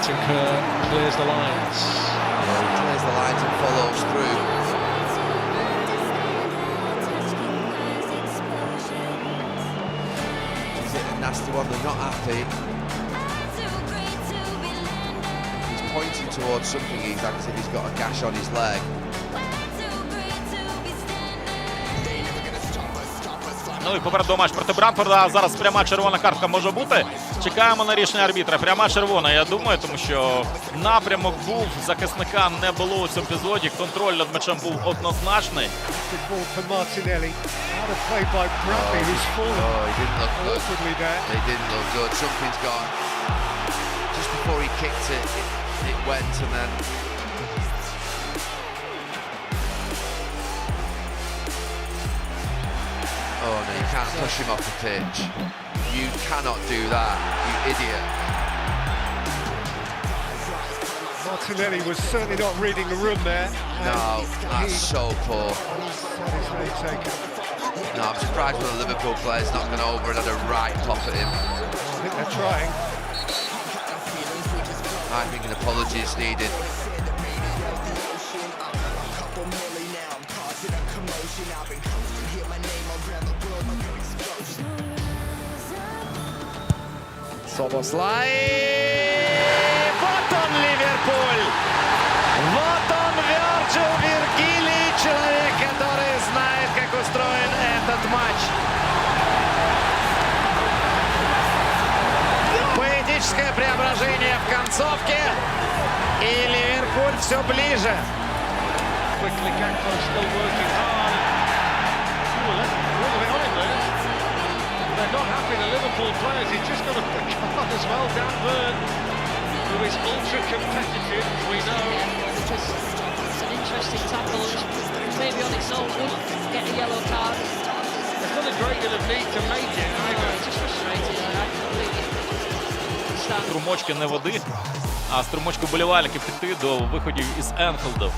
Bentancur clears the lines. Yeah, he clears the lines and follows through. He's hit a nasty one, they're not happy. He's pointing towards something, he's like as if he's got a gash on his leg. Ну і попереду матч проти Бранфорда. Зараз пряма червона картка може бути. Чекаємо на рішення арбітра. Пряма червона, я думаю, тому що напрямок був, захисника не було у цьому епізоді. Контроль над м'ячем був однозначний. Oh no, you can't push him off the pitch. You cannot do that, you idiot. Martinelli was certainly not reading the room there. No, that's so poor. No, I'm surprised when the Liverpool player's not gone over and had a right pop at him. I think they're trying. I think an apology is needed. Soboslai. Вот он, Ливерпуль! Вот он, Вирджил Виргилий, человек, который знает, как устроен этот матч. Поэтическое преображение в концовке, и Ливерпуль все ближе. They're not happy, the Liverpool players. He's just got a card as well, Dan Burn, who is ultra-competitive, we know. Just an interesting tackle, maybe on its own would get a yellow card. There's not a great deal of need to make it either. Just frustrated, I completely understand. Струмочки не води, а струмочки вболівальників піти до виходів із Енфілду.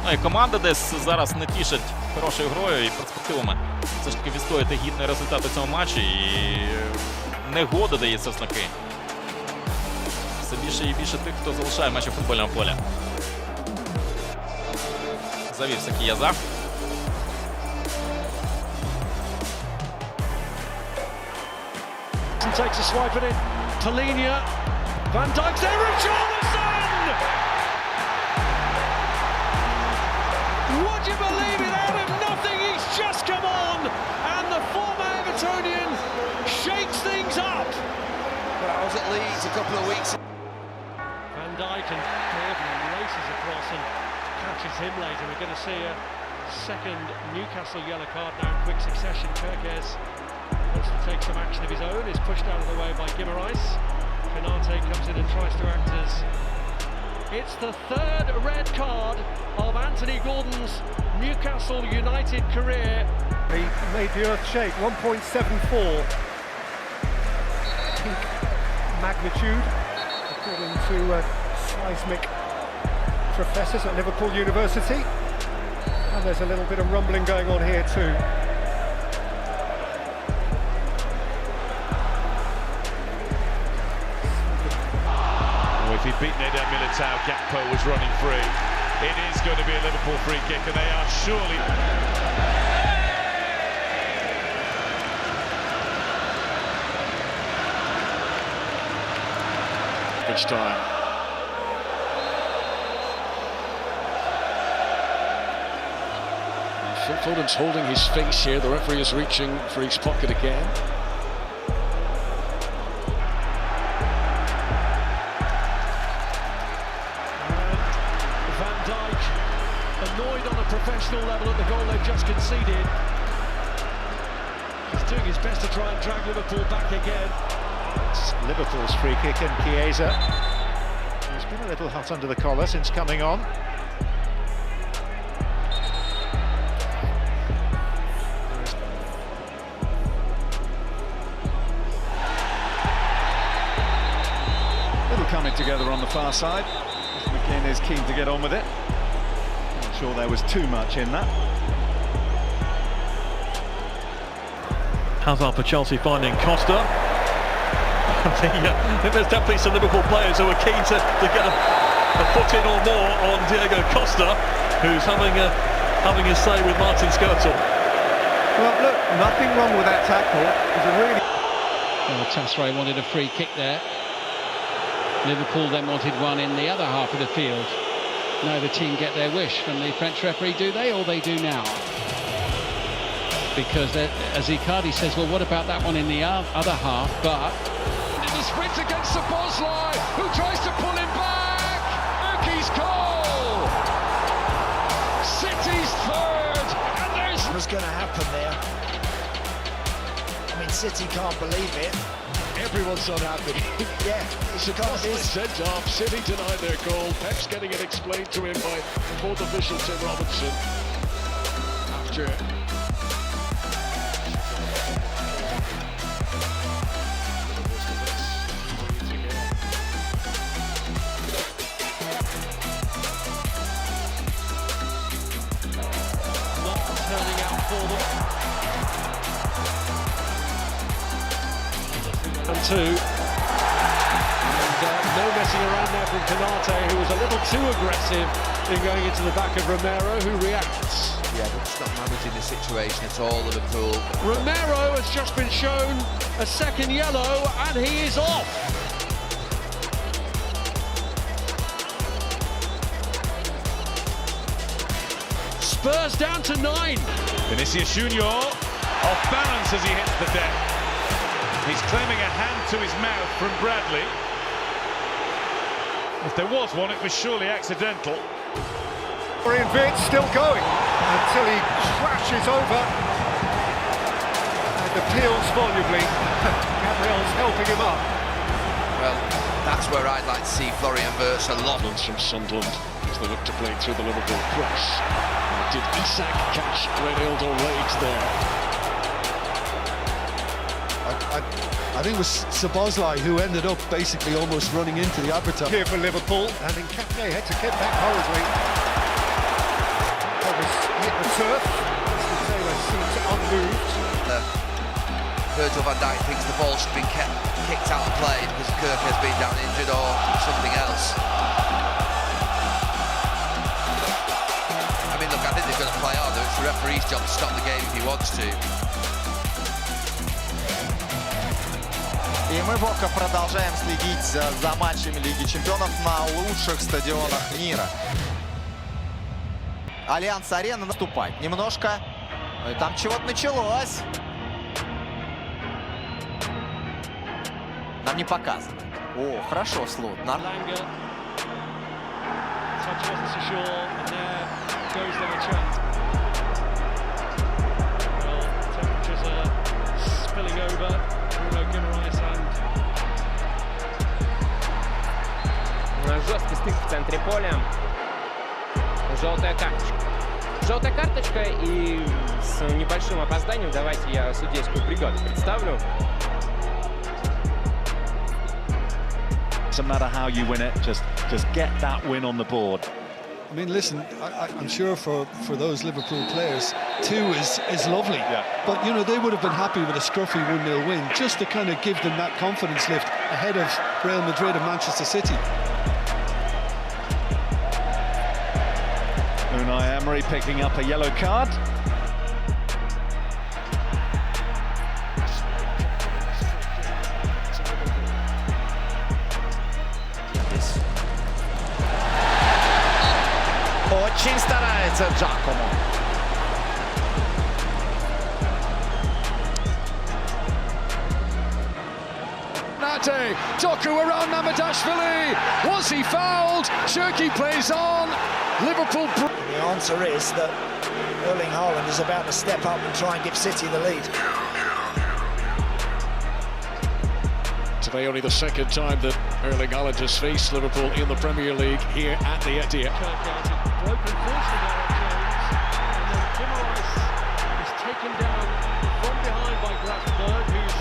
Ну і команда десь зараз не тішить хорошою грою і перспективами. Все ж таки відстояти гідний результат у цьому матчі, і негода дається в знаки. Все більше і більше тих, хто залишає матч у футбольному полі. Завівся Кіяза. Takes a swipe at it. Polinia. Van Dijk's there. Richarlison! Would you believe it? Out of nothing, he's just come on, and the former Evertonian shakes things up. Well, I was at Leeds a couple of weeks ago. Van Dijk and Gordon races across and catches him later. We're going to see a second Newcastle yellow card now in quick succession. Kerkez wants to take some action of his own. Is pushed out of the way by Guimaraes. Canate comes in and tries to act as... It's the third red card of Anthony Gordon's Newcastle United career. He made the earth shake, 1.74 peak magnitude, according to seismic professors at Liverpool University. And there's a little bit of rumbling going on here too. If he'd beaten Eder Militao, Gakpo was running free. It is going to be a Liverpool free kick, and they are surely... Which time? Phil Foden's holding his face here. The referee is reaching for his pocket again. Annoyed on a professional level at the goal they've just conceded. He's doing his best to try and drag Liverpool back again. It's Liverpool's free kick, and Chiesa, he's been a little hot under the collar since coming on. Little coming together on the far side. McKinn is keen to get on with it. Not sure there was too much in that. Hazard for Chelsea finding Costa. I think there's definitely some Liverpool players who are keen to get a foot in or more on Diego Costa, who's having his say with Martin Skrtel. Well, look, nothing wrong with that tackle. It was a really... Well, Tassoret wanted a free kick there. Liverpool then wanted one in the other half of the field. Neither team get their wish from the French referee, do they, or they do now? Because, as Icardi says, well, what about that one in the other half? But... in the sprint against Szoboszlai, who tries to pull him back! Aki's goal! City's third, and there's... What's going to happen there? I mean, City can't believe it. Everyone's unhappy. Yeah, it's because it's sent off. City denied their goal. Pep's getting it explained to him by fourth official Tim Robinson. After not turning out for them. And two. And no messing around there from Canate, who was a little too aggressive in going into the back of Romero, who reacts. Yeah, but it's not managing the situation at all, Liverpool. Romero has just been shown a second yellow, and he is off. Spurs down to 9. Vinicius Junior off balance as he hits the deck. He's claiming a hand to his mouth from Bradley. If there was one, it was surely accidental. Florian Wirtz still going until he crashes over and appeals volubly. Gabriel's helping him up. Well, that's where I'd like to see Florian Wirtz a lot. from Sunderland as they look to play through the Liverpool press. Did Isak catch Renildo Rage there? I think it was Szoboszlai who ended up basically almost running into the advertiser. Here for Liverpool, and Nkapne had to get back hurriedly. That was hit the turf. Mr. Taylor seems unmoved. Virgil van Dijk thinks the ball should be kicked out of play because Kirk has been down injured or something else. I mean, look, I think they're going to play on. It's the referee's job to stop the game if he wants to. И мы пока продолжаем следить за матчами Лиги Чемпионов на лучших стадионах мира. Альянс-арена наступает немножко. Там чего-то началось. Нам не показывают. О, хорошо, Слот. Жесткий стык в центре поля. Желтая карточка. Желтая карточка, и с небольшим опозданием давайте я судейскую бригаду представлю. Doesn't matter how you win it, just get that win on the board. I mean, listen, I'm sure for those Liverpool players, 2 is lovely. Yeah. But, you know, they would have been happy with a scruffy 1-0 win, just to kind of give them that confidence lift ahead of Real Madrid and Manchester City. Unai Emery picking up a yellow card. Очень старается Джакомо. Nate, Doku around Mamadashvili. Was he fouled? Cherki plays on. Liverpool. The answer is that Erling Haaland is about to step up and try and give City the lead. Today only the second time that Erling Haaland has faced Liverpool in the Premier League here at the Etihad. Broken fortunate there on Jones, and then Guimaraes is taken down from behind by Grafenberg, who's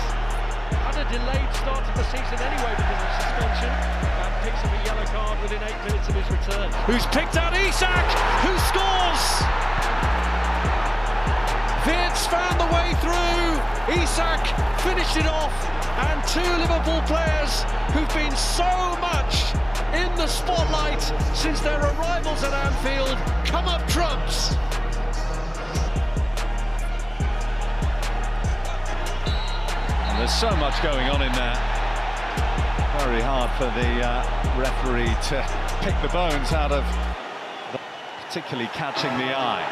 had a delayed start to the season anyway because of suspension, and picks up a yellow card within 8 minutes of his return. Who's picked out Isak, who scores! Wirtz found the way through. Isak finished it off. And two Liverpool players who've been so much in the spotlight since their arrivals at Anfield come up trumps. And there's so much going on in there. Very hard for the referee to pick the bones out of particularly catching the eye.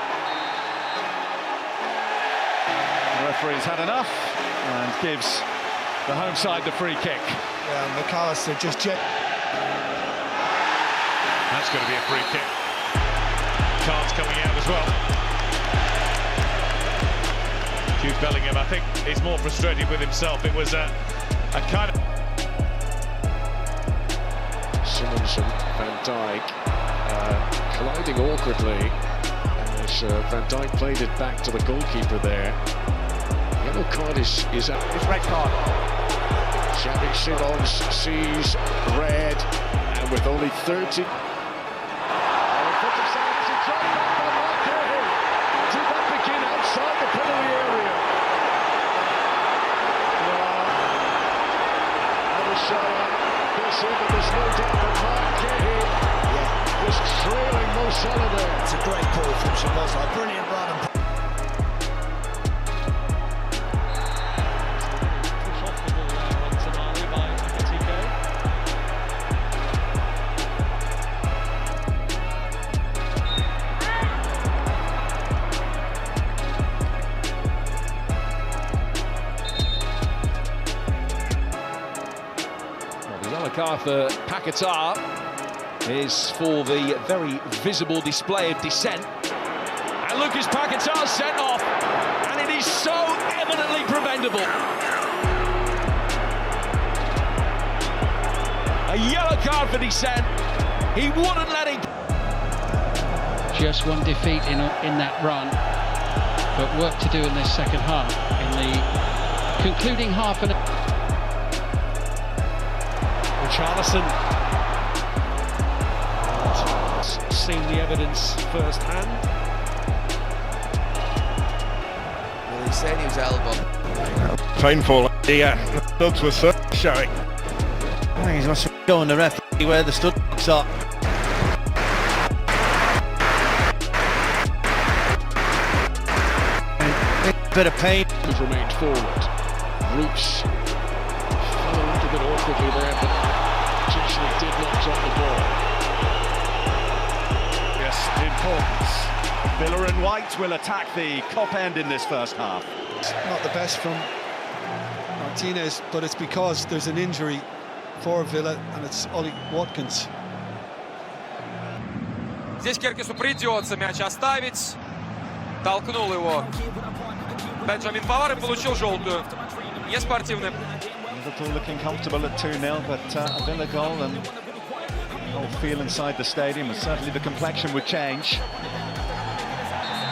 The referee's had enough and gives the home side the free kick. Yeah, McAllister just That's going to be a free kick. Cards coming out as well. Jude Bellingham, I think, is more frustrated with himself. It was a kind of... Simmons and Van Dijk colliding awkwardly as Van Dijk played it back to the goalkeeper there. Yellow card is out. It's red card. Xavi Simons sees red, and with only 30. Did that begin outside the penalty area? I was showing this in, but there's no doubt that Marquez was trailing Mo Salah there. It's a great call from Szoboszlai. Brilliant run. Push off the ball there on Tamale by Akatiko. The yellow card for Paquetá is for the very visible display of dissent. And Lucas Paquetá sent off, and it is so eminently preventable. A yellow card for dissent. He wouldn't let it. Just one defeat in that run, but work to do in this second half, in the concluding half. And Richarlison seen the evidence firsthand. Well, he said he was elbowed. Painful. Yeah, the studs were certainly showing. I think he's must have shown the referee where the stud are. Bit of pain. Remained forward. Roots fell a little bit awkwardly there, but potentially did not drop the ball. Yes, importance. Villa and White will attack the cop end in this first half. Not the best from Martinez, but it's because there's an injury for Villa, and it's Ollie Watkins. Здесь Керкесу придется мяч оставить. Толкнул его Бенджамин Павар и получил желтую. Неспортивный. Liverpool looking comfortable at 2-0, but a Villa goal and the whole feel inside the stadium, and certainly the complexion would change.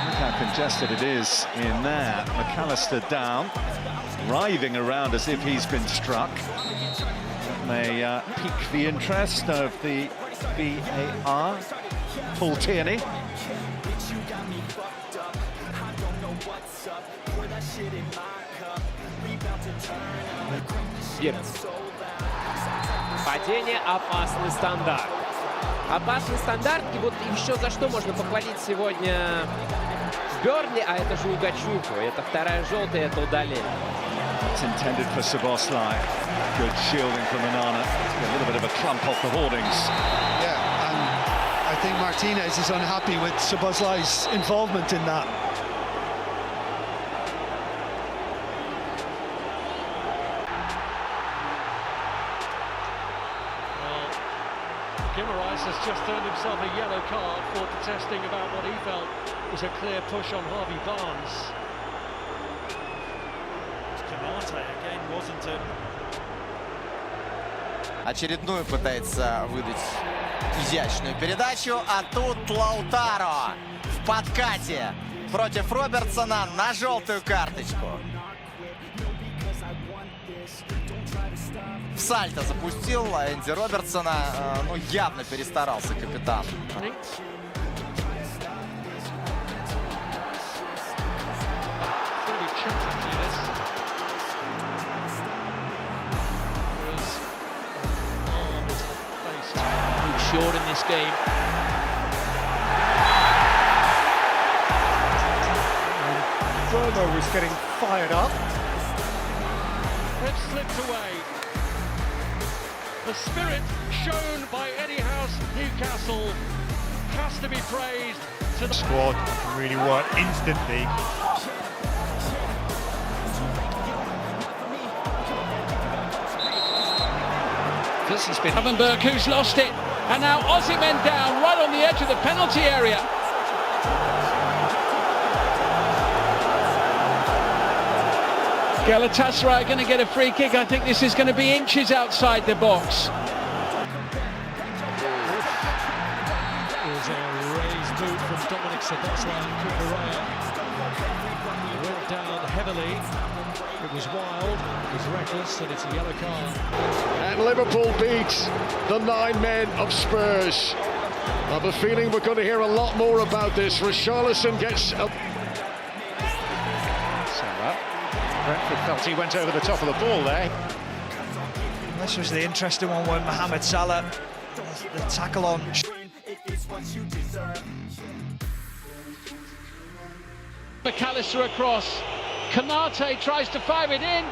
Look how congested it is in there. McAllister down, writhing around as if he's been struck. That may pique the interest of the VAR. Paul Tierney. Падение, опасный стандарт. Опасный стандарт, и вот еще за что можно похвалить сегодня Бернли, а это же Угачуку. Это вторая желтая, это удаление. It's intended for Szoboszlai. Good shielding from Onana. A little bit of a clump off the hoardings. Yeah, and I think Martinez is unhappy with Szoboszlai's involvement in that. Guimaraes has just earned himself a yellow card for protesting about what he felt was a clear push on Harvey Barnes. Kamate again, wasn't it? Очередную пытается выдать изящную передачу, а тут Лаутаро в подкате против Робертсона на желтую карточку. В сальто запустил Энди Робертсона, ну явно перестарался капитан. assured in this game. Burma was getting fired up. It slipped away. The spirit shown by Eddie House Newcastle has to be praised. To the squad can really work instantly. This has been Havenberg, who's lost it, and now Osimhen down right on the edge of the penalty area. Galatasaray are going to get a free kick. I think this is going to be inches outside the box. It was a raised boot from Dominic Szoboszlai and Kukureya. Went down heavily. It was wild, it was reckless, and it's a yellow card. And Liverpool beats the 9 men of Spurs. I have a feeling we're going to hear a lot more about this. Richarlison gets a... Brentford felt he went over the top of the ball there. This was the interesting one when Mohamed Salah, the tackle on. McAllister across. Konate tries to fire it in.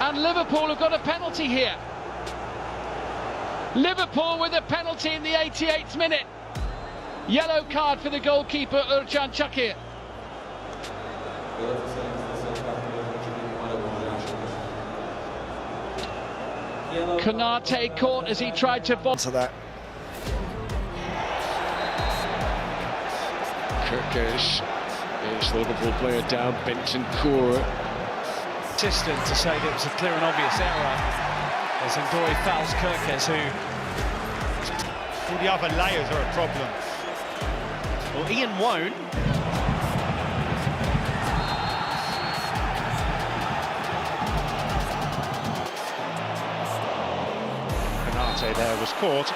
And Liverpool have got a penalty here. Liverpool with a penalty in the 88th minute. Yellow card for the goalkeeper, Urcan Çakır. Konate caught as he tried to box that. Kirkes is Liverpool player down, Benton Core. Assistant to say that it was a clear and obvious error as Ndoye fouls Kirkes, who... All the other layers are a problem. Well, Ian won't. Konate there was caught.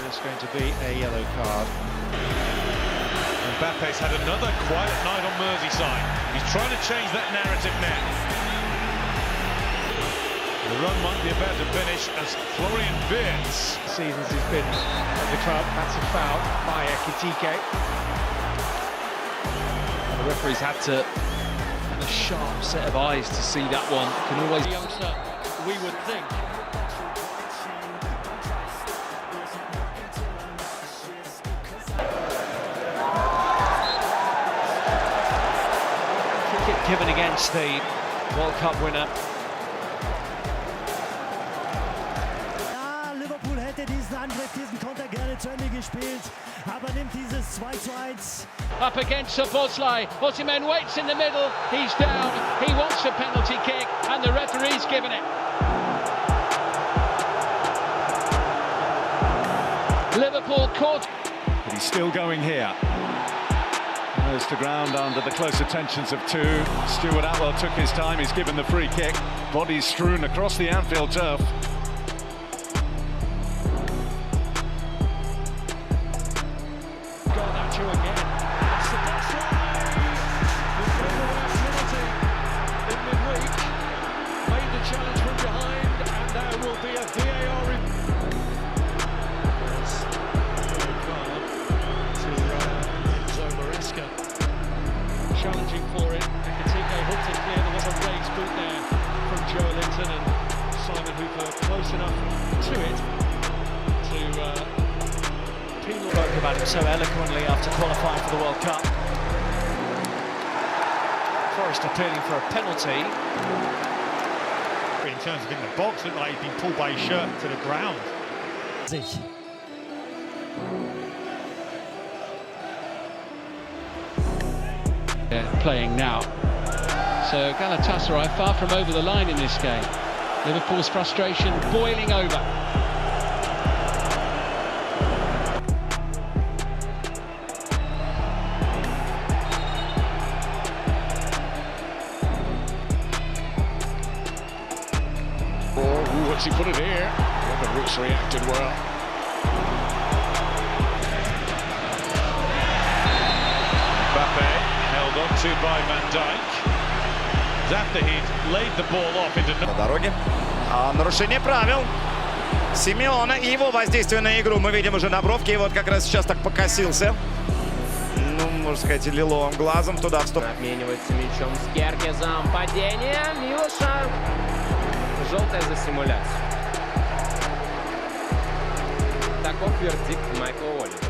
There's going to be a yellow card. Mbappe's had another quiet night on Merseyside. He's trying to change that narrative now. The run might be about to finish as Florian Wirtz. Seasons he's been at the club. That's a foul by Ekitike. The referee's had to have a sharp set of eyes to see that one. Can always... Youngster, we would think. Given against the World Cup winner. Ja, Liverpool hätte diesen Angriff, diesen Konter gerne zu Ende gespielt, aber nimmt dieses 2:1. Up against Szoboszlai. Osimhen waits in the middle. He's down. He wants a penalty kick, and the referee's given it. Liverpool caught. But he's still going here. Goes to ground under the close attentions of two. Stuart Atwell took his time. He's given the free kick. Bodies strewn across the Anfield turf. Gone at you again. Szoboszlai! Penalty in midweek. Made the challenge from behind, and there will be a VAR review. Challenging for it. Ekitike hooked it clear. There was a raised boot there from Joe Linton, and Simon Hooper close enough to it to penalise. Spoke about it so eloquently after qualifying for the World Cup. Forrest appealing for a penalty. In terms of in the box, looked like he'd been pulled by his shirt to the ground. Playing now. So Galatasaray far from over the line in this game. Liverpool's frustration boiling over. Oh, what's he put it here? Well, the Roots reacted well. Mbappe held on to by Van Dijk. After he'd laid the ball off into... На дороге. Нарушение правил. Симеона и его воздействие на игру мы видим уже на бровке. И вот как раз сейчас так покосился. Ну, можно сказать, лиловым глазом туда в сторону. Обменивается мячом с Керкезом. Падение Милоша. Желтая за симуляцию. Таков вердикт Майкла Уолли.